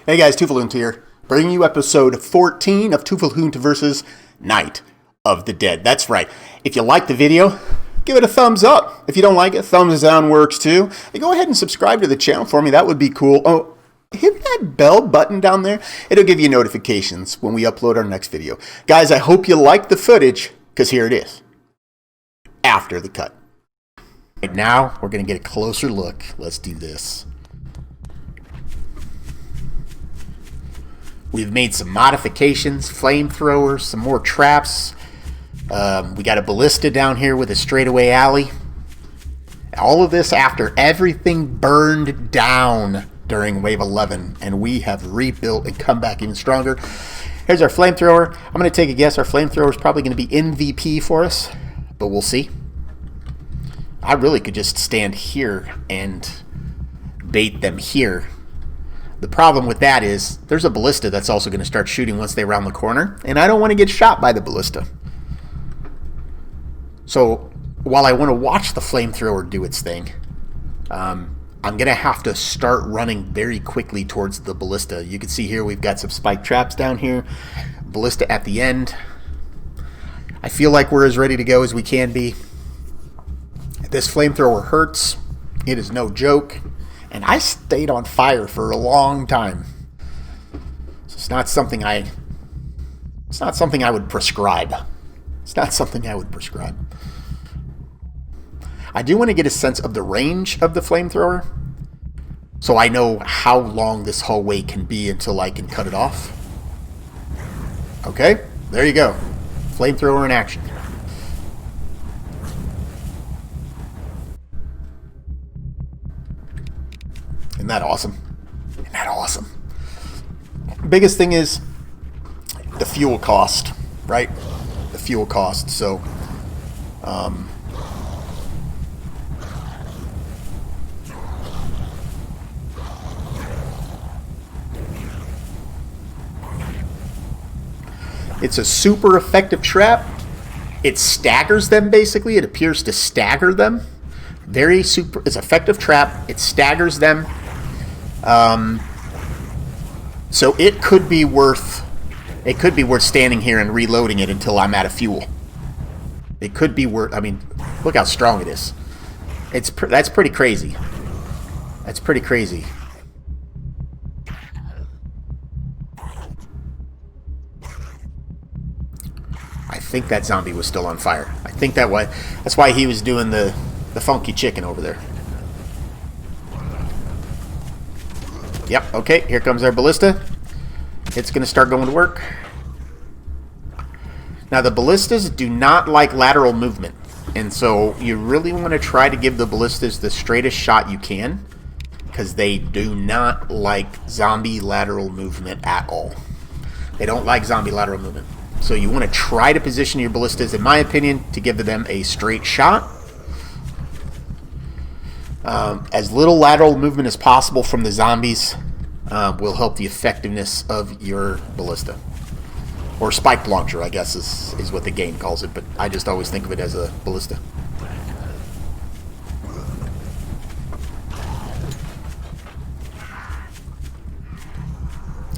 Hey guys, Toofelhoont here, bringing you episode 14 of Toofelhoont versus Night of the Dead. That's right. If you like the video, give it a thumbs up. If you don't like it, thumbs down works too. And go ahead and subscribe to the channel for me. That would be cool. Oh, hit that bell button down there. It'll give you notifications when we upload our next video. Guys, I hope you like the footage, because here it is. After the cut. Right now, we're going to get a closer look. Let's do this. We've made some modifications, flamethrowers, some more traps. We got a ballista down here with a straightaway alley. All of this after everything burned down during Wave 11, and we have rebuilt and come back even stronger. Here's our flamethrower. I'm going to take a guess. Our flamethrower is probably going to be MVP for us, but we'll see. I really could just stand here and bait them here. The problem with that is there's a ballista that's also going to start shooting once they round the corner, and I don't want to get shot by the ballista. So while I want to watch the flamethrower do its thing, I'm going to have to start running very quickly towards the ballista. You can see here we've got some spike traps down here, ballista at the end. I feel like we're as ready to go as we can be. This flamethrower hurts. It is no joke. And I stayed on fire for a long time. So it's not something I would prescribe. It's not something I would prescribe. I do want to get a sense of the range of the flamethrower, so I know how long this hallway can be until I can cut it off. Okay, there you go. Flamethrower in action. Isn't that awesome? Isn't that awesome? Biggest thing is the fuel cost, right? The fuel cost. So, it's a super effective trap. It staggers them, basically. It appears to stagger them. It's effective trap. It staggers them. So it could be worth standing here and reloading it until I'm out of fuel. It could be worth. I mean, look how strong it is. That's pretty crazy. That's pretty crazy. I think that zombie was still on fire. I think that's why he was doing the funky chicken over there. Yep, okay, here comes our ballista. It's going to start going to work. Now, the ballistas do not like lateral movement, and so you really want to try to give the ballistas the straightest shot you can, because they do not like zombie lateral movement at all. They don't like zombie lateral movement. So you want to try to position your ballistas, in my opinion, to give them a straight shot. As little lateral movement as possible from the zombies will help the effectiveness of your ballista. Or spike launcher, I guess, is what the game calls it, but I just always think of it as a ballista.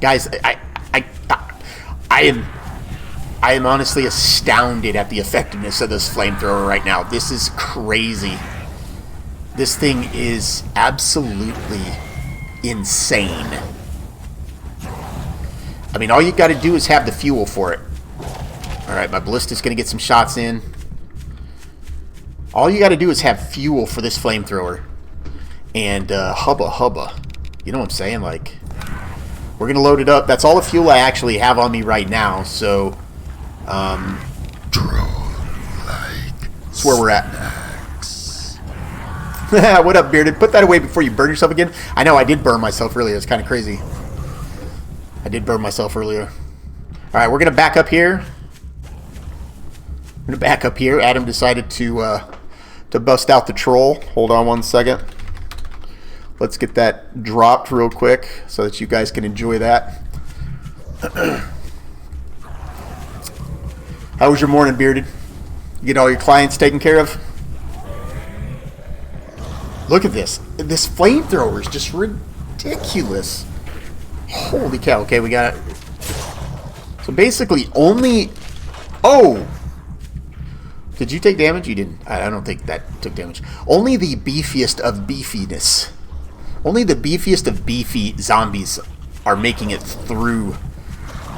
Guys, I am honestly astounded at the effectiveness of this flamethrower right now. This is crazy. This thing is absolutely insane. I mean, all you got to do is have the fuel for it. Alright, my ballista's going to get some shots in. All you got to do is have fuel for this flamethrower. And hubba. You know what I'm saying? Like, we're going to load it up. That's all the fuel I actually have on me right now. So, that's where we're at. What up, Bearded? Put that away before you burn yourself again. I know I did burn myself earlier. It's kind of crazy. I did burn myself earlier. Alright, we're going to back up here. Adam decided to bust out the troll. Hold on one second. Let's get that dropped real quick so that you guys can enjoy that. How was your morning, Bearded? You get all your clients taken care of? Look at this. This flamethrower is just ridiculous. Holy cow. Okay, we got it. So basically only... Oh! Did you take damage? You didn't. I don't think that took damage. Only the beefiest of beefiness. Only the beefiest of beefy zombies are making it through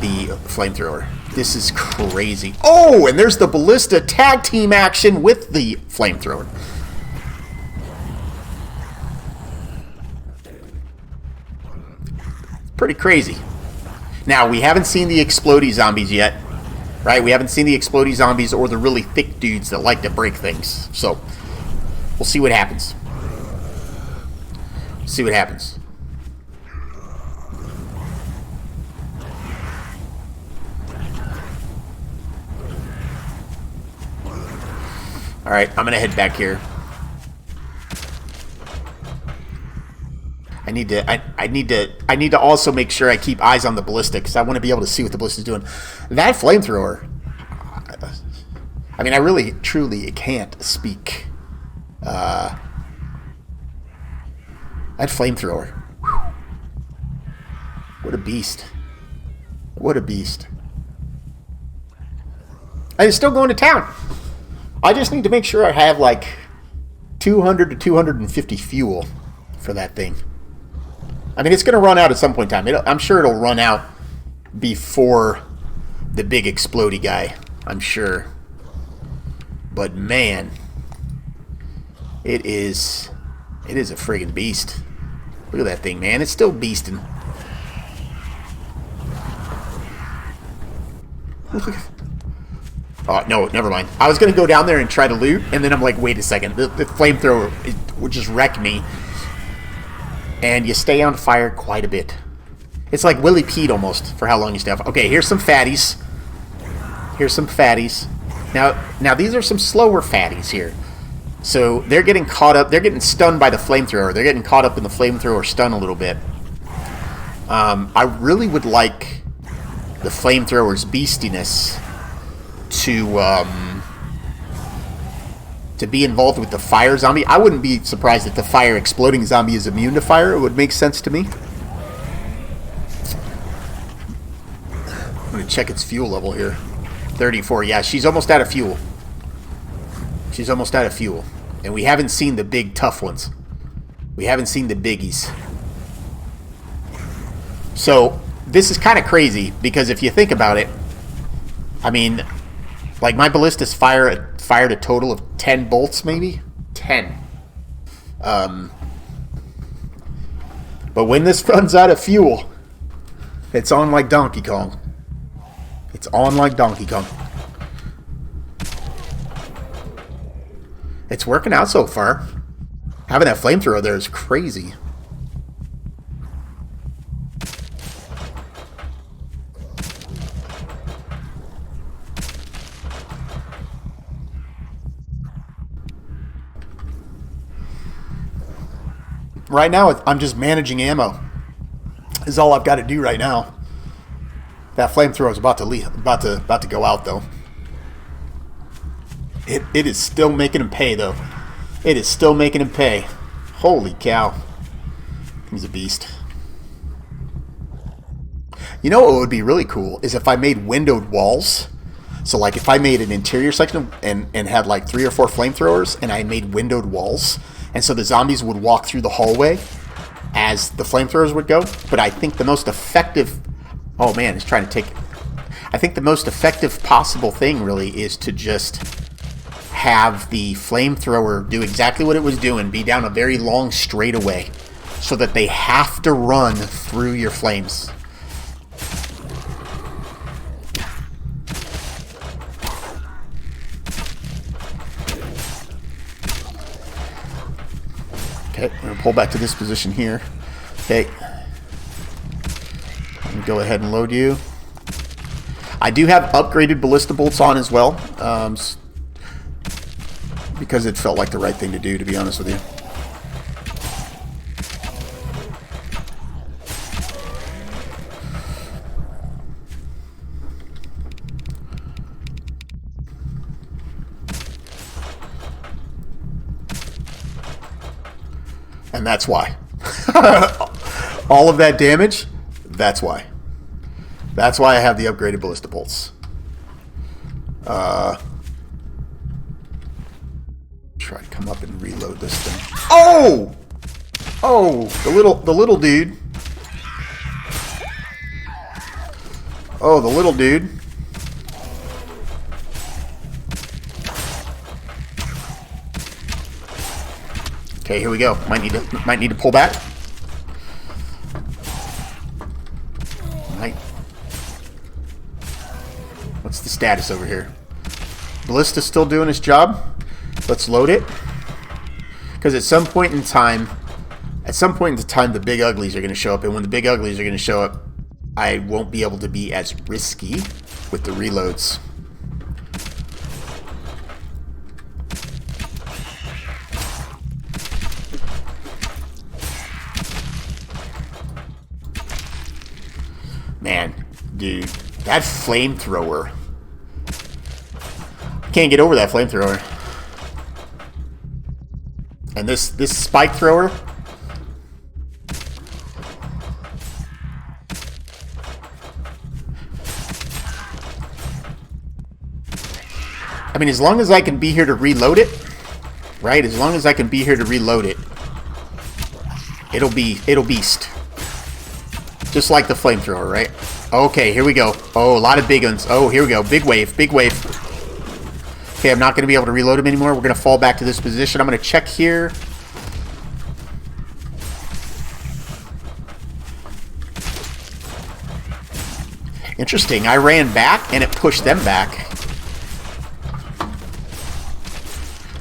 the flamethrower. This is crazy. Oh, and there's the ballista tag team action with the flamethrower. Pretty crazy. Now, we haven't seen the explodey zombies yet. Right? We haven't seen the explodey zombies or the really thick dudes that like to break things. So, we'll see what happens. See what happens. Alright, I'm gonna head back here. I need to also make sure I keep eyes on the ballista because I want to be able to see what the ballista's doing. That flamethrower, I mean, I really, truly can't speak. That flamethrower. What a beast. What a beast. And it's still going to town. I just need to make sure I have like 200 to 250 fuel for that thing. I mean, it's going to run out at some point in time. I'm sure it'll run out before the big explodey guy. I'm sure. But man, it is a friggin' beast. Look at that thing, man. It's still beasting. Oh, no, never mind. I was going to go down there and try to loot, and then I'm like, wait a second. The flamethrower would just wreck me. And you stay on fire quite a bit. It's like Willie Pete almost for how long you stay on fire. Okay, here's some fatties. Here's some fatties. Now these are some slower fatties here. So they're getting caught up. They're getting stunned by the flamethrower. They're getting caught up in the flamethrower stun a little bit. I really would like the flamethrower's beastiness to be involved with the fire zombie. I wouldn't be surprised if the fire exploding zombie is immune to fire. It would make sense to me. I'm going to check its fuel level here. 34. Yeah, she's almost out of fuel. She's almost out of fuel. And we haven't seen the big tough ones. We haven't seen the biggies. So, this is kind of crazy because if you think about it, I mean, like my ballistas fired a total of 10 bolts, maybe? 10. But when this runs out of fuel, it's on like Donkey Kong. It's on like Donkey Kong. It's working out so far. Having that flamethrower there is crazy. Right now, I'm just managing ammo. Is all I've got to do right now. That flamethrower is about to go out though. It is still making him pay though. It is still making him pay. Holy cow! He's a beast. You know what would be really cool is if I made windowed walls. So like if I made an interior section and had like 3 or 4 flamethrowers and I made windowed walls. And so the zombies would walk through the hallway as the flamethrowers would go. But I think the most effective... Oh man, it's trying to take... I think the most effective possible thing really is to just have the flamethrower do exactly what it was doing. Be down a very long straightaway. So that they have to run through your flames. Okay, we're going to pull back to this position here. Okay. Let me go ahead and load you. I do have upgraded ballista bolts on as well. Because it felt like the right thing to do, to be honest with you. And that's why. All of that damage, That's why. That's why I have the upgraded ballista bolts. Try to come up and reload this thing. Oh! Oh, the little dude. Oh, the little dude. Okay, here we go. Might need to pull back. Might. What's the status over here? Ballista's still doing his job. Let's load it. Because at some point in time, the big uglies are going to show up, and when the big uglies are going to show up, I won't be able to be as risky with the reloads. Man, dude, that flamethrower. I can't get over that flamethrower. And this spike thrower. I mean, as long as I can be here to reload it, right? As long as I can be here to reload it, it'll beast. Just like the flamethrower, right? Okay, here we go. Oh, a lot of big ones. Oh, here we go. Big wave, big wave. Okay, I'm not going to be able to reload him anymore. We're going to fall back to this position. I'm going to check here. Interesting. I ran back and it pushed them back.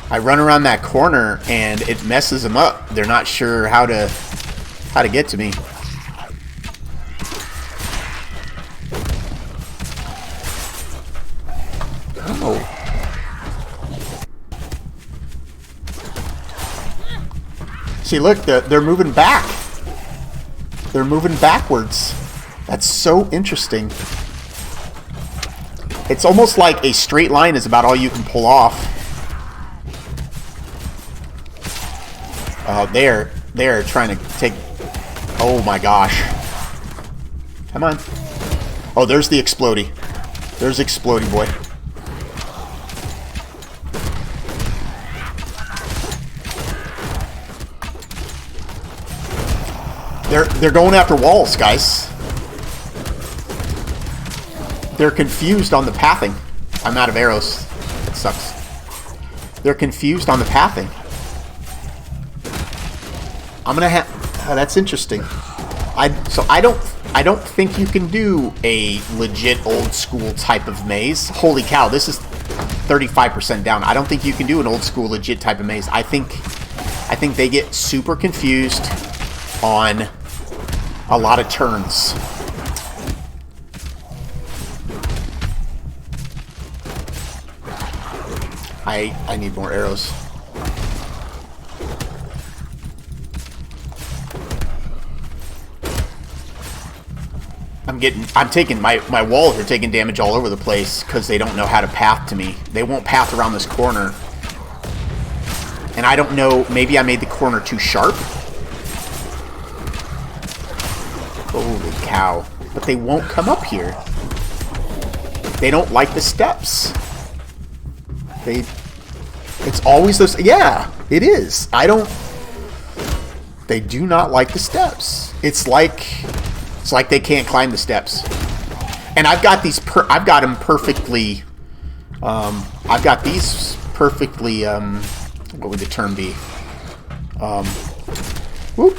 I run around that corner and it messes them up. They're not sure how to get to me. Oh. See, look, they're moving back. They're moving backwards. That's so interesting. It's almost like a straight line is about all you can pull off. They're trying to take... Oh my gosh. Come on. Oh, there's the explodey. There's explodey boy. They're going after walls, guys. They're confused on the pathing. I'm out of arrows. That sucks. They're confused on the pathing. I'm gonna have. Oh, that's interesting. I don't think you can do a legit old school type of maze. Holy cow! This is 35% down. I don't think you can do an old school legit type of maze. I think they get super confused on a lot of turns. I need more arrows. I'm taking my walls are taking damage all over the place because they don't know how to path to me. They won't path around this corner. And I don't know, maybe I made the corner too sharp. Holy cow. But they won't come up here. They don't like the steps. It's always those. Yeah, it is. They do not like the steps. It's like they can't climb the steps. And I've got these. I've got them perfectly. I've got these perfectly. What would the term be? Whoop.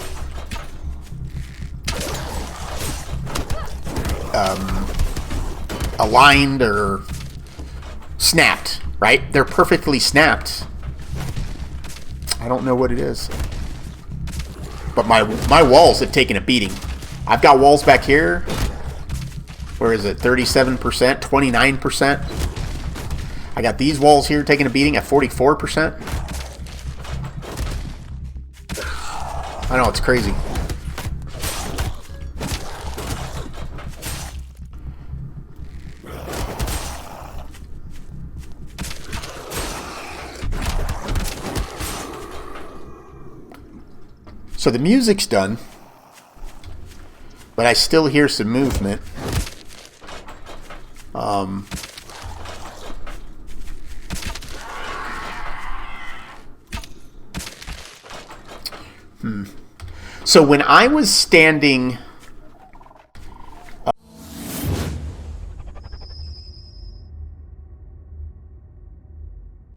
Aligned or snapped, right? They're perfectly snapped. I don't know what it is. But my walls have taken a beating. I've got walls back here. Where is it? 37%, 29%. I got these walls here taking a beating at 44%. I know, it's crazy. So the music's done. but I still hear some movement. So when I was standing